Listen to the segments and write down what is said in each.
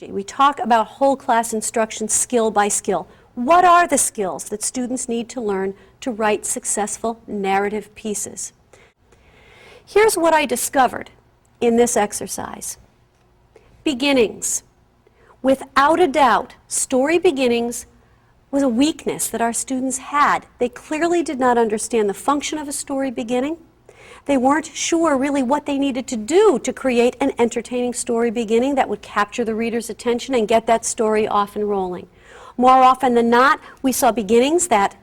We talk about whole class instruction skill by skill. What are the skills that students need to learn to write successful narrative pieces? Here's what I discovered in this exercise. Beginnings. Without a doubt, story beginnings was a weakness that our students had. They clearly did not understand the function of a story beginning. They weren't sure really what they needed to do to create an entertaining story beginning that would capture the reader's attention and get that story off and rolling. More often than not, we saw beginnings that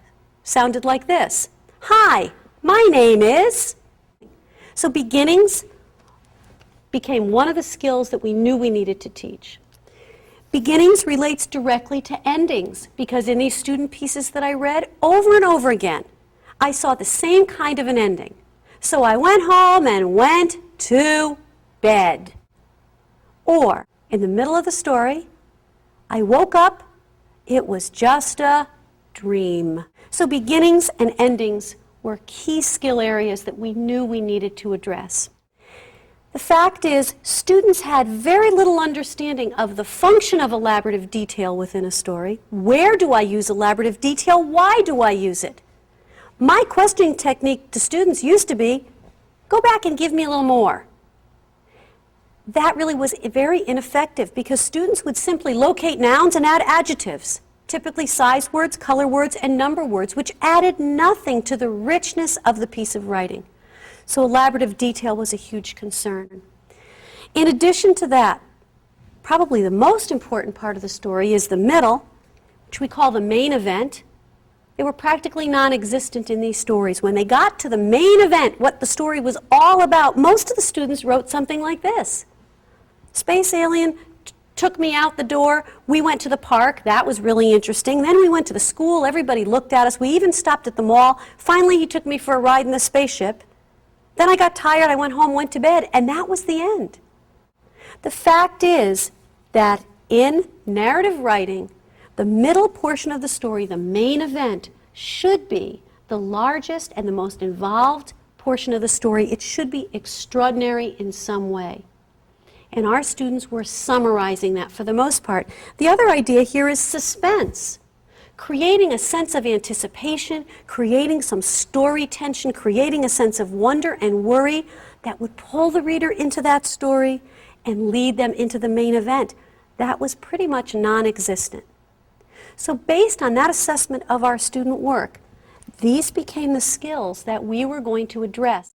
sounded like this. Hi, my name is... So beginnings became one of the skills that we knew we needed to teach. Beginnings relates directly to endings, because in these student pieces that I read, over and over again, I saw the same kind of an ending. So I went home and went to bed. Or, in the middle of the story, I woke up, it was just a dream. So beginnings and endings were key skill areas that we knew we needed to address. The fact is, students had very little understanding of the function of elaborative detail within a story. Where do I use elaborative detail? Why do I use it? My questioning technique to students used to be, go back and give me a little more. That really was very ineffective because students would simply locate nouns and add adjectives, typically size words, color words, and number words, which added nothing to the richness of the piece of writing. So elaborative detail was a huge concern. In addition to that, probably the most important part of the story is the middle, which we call the main event. They were practically non-existent in these stories. When they got to the main event, what the story was all about, most of the students wrote something like this. Space alien took me out the door, we went to the park, that was really interesting. Then we went to the school, everybody looked at us, we even stopped at the mall. Finally, he took me for a ride in the spaceship. Then I got tired, I went home, went to bed, and that was the end. The fact is that in narrative writing, the middle portion of the story, the main event, should be the largest and the most involved portion of the story. It should be extraordinary in some way. And our students were summarizing that for the most part. The other idea here is suspense. Creating a sense of anticipation, creating some story tension, creating a sense of wonder and worry that would pull the reader into that story and lead them into the main event. That was pretty much non-existent. So based on that assessment of our student work, these became the skills that we were going to address.